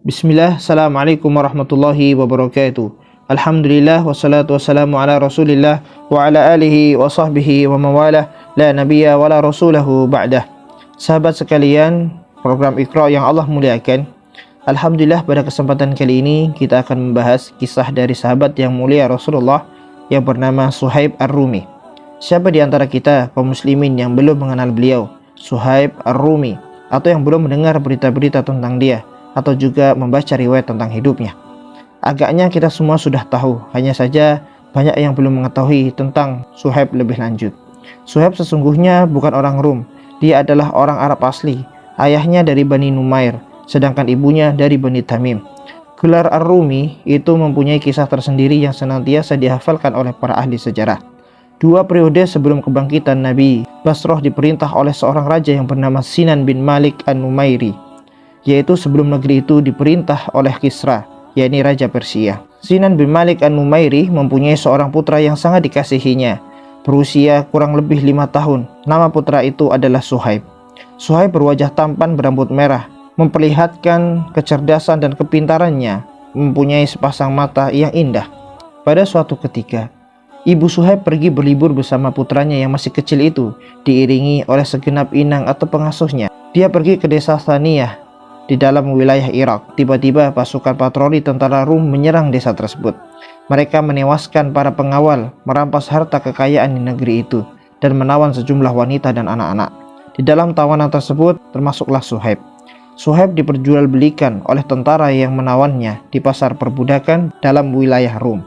Bismillah, Assalamualaikum warahmatullahi wabarakatuh. Alhamdulillah, wassalatu wassalamu ala rasulillah wa ala alihi wa sahbihi wa mawalah, la nabiyya wa la rasulahu ba'dah. Sahabat sekalian, program Iqra yang Allah muliakan, Alhamdulillah pada kesempatan kali ini kita akan membahas kisah dari sahabat yang mulia Rasulullah yang bernama Suhaib Ar-Rumi. Siapa di antara kita kaum muslimin yang belum mengenal beliau, Suhaib Ar-Rumi, atau yang belum mendengar berita-berita tentang dia, atau juga membaca riwayat tentang hidupnya? Agaknya kita semua sudah tahu, hanya saja banyak yang belum mengetahui tentang Suhaib lebih lanjut. Suhaib sesungguhnya bukan orang Rum, dia adalah orang Arab asli. Ayahnya dari Bani Numair, sedangkan ibunya dari Bani Tamim. Gelar Ar-Rumi itu mempunyai kisah tersendiri yang senantiasa dihafalkan oleh para ahli sejarah. 2 periode sebelum kebangkitan Nabi, Basrah diperintah oleh seorang raja yang bernama Sinan bin Malik An-Numairi, yaitu sebelum negeri itu diperintah oleh Kisra, yakni Raja Persia. Sinan bin Malik An-Numairi mempunyai seorang putra yang sangat dikasihinya, berusia kurang lebih 5 tahun. Nama putra itu adalah Suhaib. Suhaib berwajah tampan berambut merah, memperlihatkan kecerdasan dan kepintarannya, mempunyai sepasang mata yang indah. Pada suatu ketika, ibu Suhaib pergi berlibur bersama putranya yang masih kecil itu, diiringi oleh segenap inang atau pengasuhnya. Dia pergi ke desa Thaniyah di dalam wilayah Irak. Tiba-tiba pasukan patroli tentara Rum menyerang desa tersebut. Mereka menewaskan para pengawal, merampas harta kekayaan di negeri itu, dan menawan sejumlah wanita dan anak-anak. Di dalam tawanan tersebut termasuklah Suhaib. Suhaib diperjualbelikan oleh tentara yang menawannya di pasar perbudakan dalam wilayah Rum.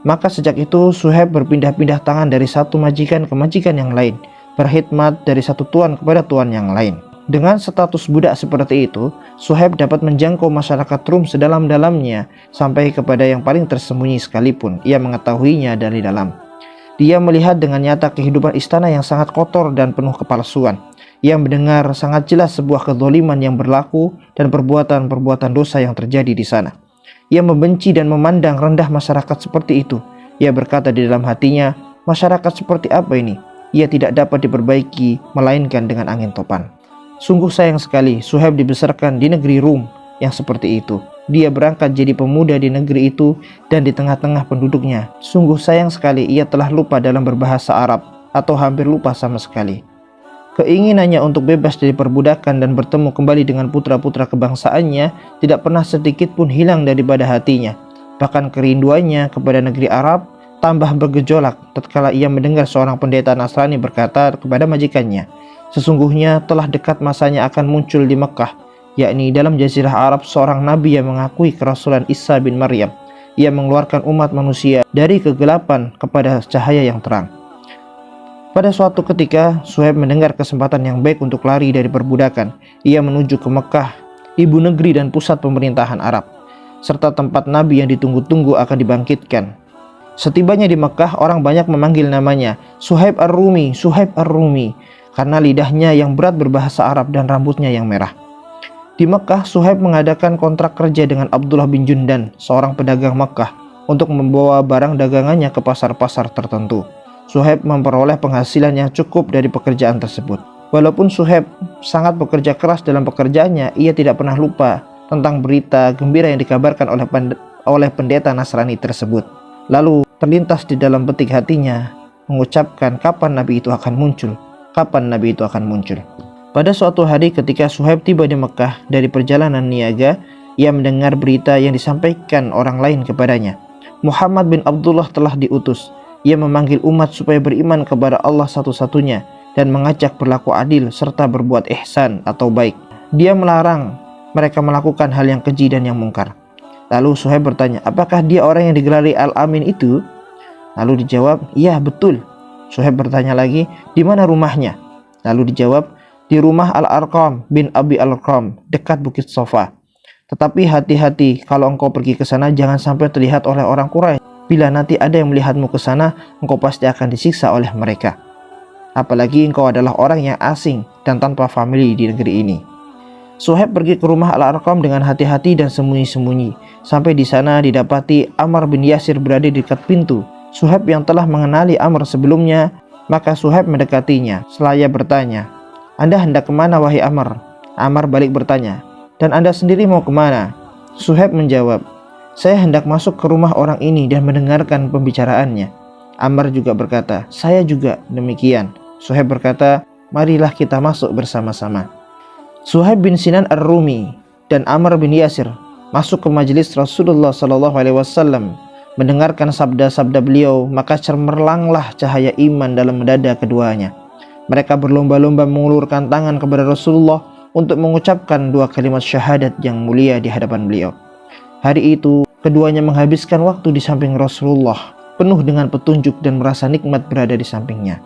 Maka sejak itu Suhaib berpindah-pindah tangan dari satu majikan ke majikan yang lain, berkhidmat dari satu tuan kepada tuan yang lain. Dengan status budak seperti itu, Suhaib dapat menjangkau masyarakat Rum sedalam-dalamnya, sampai kepada yang paling tersembunyi sekalipun ia mengetahuinya dari dalam. Dia melihat dengan nyata kehidupan istana yang sangat kotor dan penuh kepalsuan. Ia mendengar sangat jelas sebuah kezaliman yang berlaku dan perbuatan-perbuatan dosa yang terjadi di sana. Ia membenci dan memandang rendah masyarakat seperti itu. Ia berkata di dalam hatinya, masyarakat seperti apa ini? Ia tidak dapat diperbaiki melainkan dengan angin topan. Sungguh sayang sekali Suhaib dibesarkan di negeri Rum yang seperti itu. Dia berangkat jadi pemuda di negeri itu dan di tengah-tengah penduduknya. Sungguh sayang sekali ia telah lupa dalam berbahasa Arab, atau hampir lupa sama sekali. Keinginannya untuk bebas dari perbudakan dan bertemu kembali dengan putra-putra kebangsaannya tidak pernah sedikit pun hilang daripada hatinya. Bahkan kerinduannya kepada negeri Arab tambah bergejolak tatkala ia mendengar seorang pendeta Nasrani berkata kepada majikannya, sesungguhnya telah dekat masanya akan muncul di Mekah, yakni dalam jazirah Arab, seorang nabi yang mengakui kerasulan Isa bin Maryam. Ia mengeluarkan umat manusia dari kegelapan kepada cahaya yang terang. Pada suatu ketika, Suhaib mendengar kesempatan yang baik untuk lari dari perbudakan. Ia menuju ke Mekah, ibu negeri dan pusat pemerintahan Arab, serta tempat nabi yang ditunggu-tunggu akan dibangkitkan. Setibanya di Mekah, orang banyak memanggil namanya Suhaib Ar-Rumi, Suhaib Ar-Rumi, karena lidahnya yang berat berbahasa Arab dan rambutnya yang merah. Di Mekah, Suhaib mengadakan kontrak kerja dengan Abdullah bin Jundan, seorang pedagang Mekah, untuk membawa barang dagangannya ke pasar-pasar tertentu. Suhaib memperoleh penghasilan yang cukup dari pekerjaan tersebut. Walaupun Suhaib sangat bekerja keras dalam pekerjaannya, ia tidak pernah lupa tentang berita gembira yang dikabarkan oleh pendeta Nasrani tersebut. Lalu terlintas di dalam betik hatinya mengucapkan kapan Nabi itu akan muncul. Kapan Nabi itu akan muncul? Pada suatu hari ketika Suhaib tiba di Mekah dari perjalanan niaga, ia mendengar berita yang disampaikan orang lain kepadanya. Muhammad bin Abdullah telah diutus. Ia memanggil umat supaya beriman kepada Allah satu-satunya dan mengajak berlaku adil serta berbuat ihsan atau baik. Dia melarang mereka melakukan hal yang keji dan yang mungkar. Lalu Suhaib bertanya, apakah dia orang yang digelari Al-Amin itu? Lalu dijawab, iya betul. Suhaib bertanya lagi, di mana rumahnya? Lalu dijawab, di rumah Al-Arqam bin Abi Al-Arqam, dekat Bukit Sofa. Tetapi hati-hati, kalau engkau pergi ke sana jangan sampai terlihat oleh orang Quraisy. Bila nanti ada yang melihatmu ke sana, engkau pasti akan disiksa oleh mereka. Apalagi engkau adalah orang yang asing dan tanpa famili di negeri ini. Suhaib pergi ke rumah Al-Arqam dengan hati-hati dan sembunyi-sembunyi. Sampai di sana didapati Ammar bin Yasir berada di dekat pintu. Suhaib yang telah mengenali Ammar sebelumnya, maka Suhaib mendekatinya. Seraya bertanya, Anda hendak kemana wahai Ammar? Ammar balik bertanya, "Dan Anda sendiri mau kemana?" Suhaib menjawab, "Saya hendak masuk ke rumah orang ini dan mendengarkan pembicaraannya." Ammar juga berkata, "Saya juga demikian." Suhaib berkata, "Marilah kita masuk bersama-sama." Suhaib bin Sinan Ar-Rumi dan Ammar bin Yasir masuk ke majelis Rasulullah SAW, mendengarkan sabda-sabda beliau, maka cemerlanglah cahaya iman dalam dada keduanya. Mereka berlomba-lomba mengulurkan tangan kepada Rasulullah untuk mengucapkan dua kalimat syahadat yang mulia di hadapan beliau. Hari itu, keduanya menghabiskan waktu di samping Rasulullah, penuh dengan petunjuk dan merasa nikmat berada di sampingnya.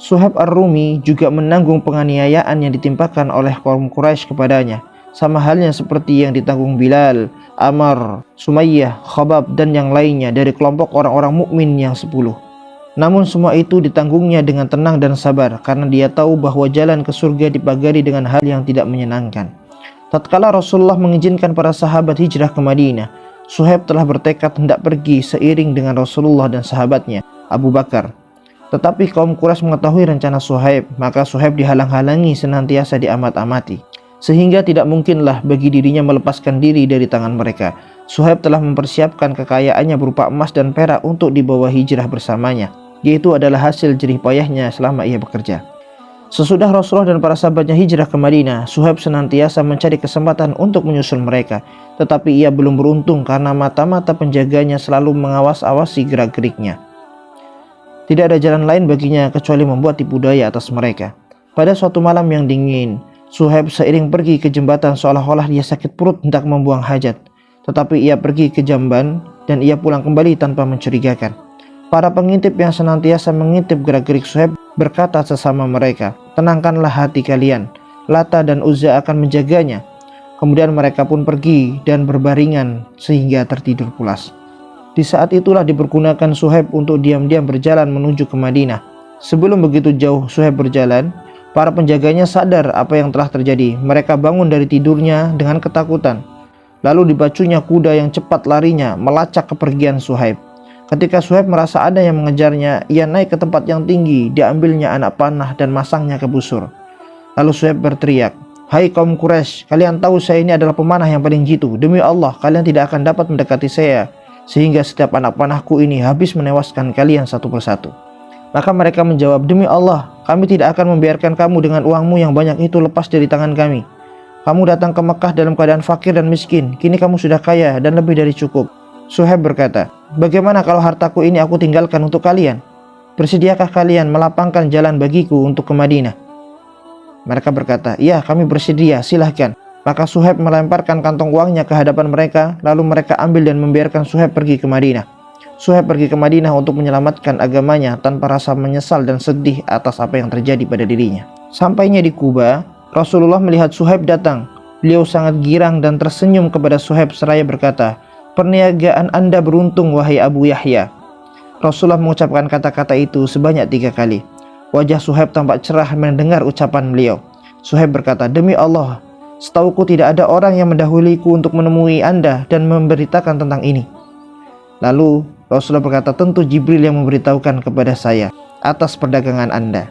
Suhaib Ar-Rumi juga menanggung penganiayaan yang ditimpakan oleh kaum Quraisy kepadanya, sama halnya seperti yang ditanggung Bilal, Ammar, Sumayyah, Khabab, dan yang lainnya dari kelompok orang-orang mukmin yang 10. Namun semua itu ditanggungnya dengan tenang dan sabar, karena dia tahu bahwa jalan ke surga dipagari dengan hal yang tidak menyenangkan. Tatkala Rasulullah mengizinkan para sahabat hijrah ke Madinah, Suhaib telah bertekad hendak pergi seiring dengan Rasulullah dan sahabatnya, Abu Bakar. Tetapi kaum Quraisy mengetahui rencana Suhaib, maka Suhaib dihalang-halangi senantiasa diamat-amati, sehingga tidak mungkinlah bagi dirinya melepaskan diri dari tangan mereka. Suhaib telah mempersiapkan kekayaannya berupa emas dan perak untuk dibawa hijrah bersamanya, yaitu adalah hasil jerih payahnya selama ia bekerja. Sesudah Rasulullah dan para sahabatnya hijrah ke Madinah, Suhaib senantiasa mencari kesempatan untuk menyusul mereka, tetapi ia belum beruntung karena mata-mata penjaganya selalu mengawas-awasi gerak-geriknya. Tidak ada jalan lain baginya kecuali membuat tipu daya atas mereka. Pada suatu malam yang dingin, Suhaib seiring pergi ke jembatan seolah-olah dia sakit perut hendak membuang hajat. Tetapi ia pergi ke jamban dan ia pulang kembali tanpa mencurigakan. Para pengintip yang senantiasa mengintip gerak-gerik Suhaib berkata sesama mereka, "Tenangkanlah hati kalian, Lata dan Uzza akan menjaganya." Kemudian mereka pun pergi dan berbaringan sehingga tertidur pulas. Di saat itulah dipergunakan Suhaib untuk diam-diam berjalan menuju ke Madinah. Sebelum begitu jauh Suhaib berjalan, para penjaganya sadar apa yang telah terjadi. Mereka bangun dari tidurnya dengan ketakutan. Lalu dibacunya kuda yang cepat larinya melacak kepergian Suhaib. Ketika Suhaib merasa ada yang mengejarnya, ia naik ke tempat yang tinggi, diambilnya anak panah dan masangnya ke busur. Lalu Suhaib berteriak, "Hai kaum Quraisy, kalian tahu saya ini adalah pemanah yang paling jitu. Demi Allah, kalian tidak akan dapat mendekati saya, sehingga setiap anak panahku ini habis menewaskan kalian satu persatu." Maka mereka menjawab, "Demi Allah, kami tidak akan membiarkan kamu dengan uangmu yang banyak itu lepas dari tangan kami. Kamu datang ke Mekah dalam keadaan fakir dan miskin, kini kamu sudah kaya dan lebih dari cukup." Suhaib berkata, "Bagaimana kalau hartaku ini aku tinggalkan untuk kalian? Bersediakah kalian melapangkan jalan bagiku untuk ke Madinah?" Mereka berkata, "Iya, kami bersedia, silahkan." Maka Suhaib melemparkan kantong uangnya ke hadapan mereka, lalu mereka ambil dan membiarkan Suhaib pergi ke Madinah. Suhaib pergi ke Madinah untuk menyelamatkan agamanya tanpa rasa menyesal dan sedih atas apa yang terjadi pada dirinya. Sampainya di Kuba, Rasulullah melihat Suhaib datang. Beliau sangat girang dan tersenyum kepada Suhaib seraya berkata, "Perniagaan Anda beruntung, wahai Abu Yahya." Rasulullah mengucapkan kata-kata itu sebanyak 3 kali. Wajah Suhaib tampak cerah mendengar ucapan beliau. Suhaib berkata, "Demi Allah, setauku tidak ada orang yang mendahuluiku untuk menemui Anda dan memberitakan tentang ini." Lalu Rasulullah berkata, "Tentu Jibril yang memberitahukan kepada saya atas perdagangan Anda."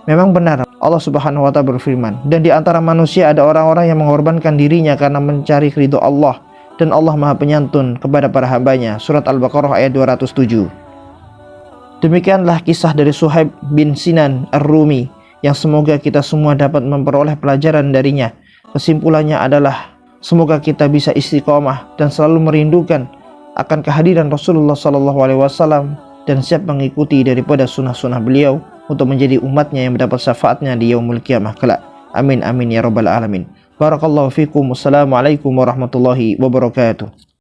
Memang benar, Allah Subhanahu wa Ta'ala berfirman, "Dan di antara manusia ada orang-orang yang mengorbankan dirinya karena mencari ridho Allah, dan Allah Maha Penyantun kepada para hambanya." Surat Al-Baqarah ayat 207. Demikianlah kisah dari Suhaib bin Sinan Ar-Rumi yang semoga kita semua dapat memperoleh pelajaran darinya. Kesimpulannya adalah semoga kita bisa istiqomah dan selalu merindukan akan kehadiran Rasulullah SAW dan siap mengikuti daripada sunnah-sunnah beliau untuk menjadi umatnya yang mendapat syafaatnya di yaumul qiyamah kelak. Amin amin ya rabbal alamin. Barakallahu fikum. Wassalamualaikum warahmatullahi wabarakatuh.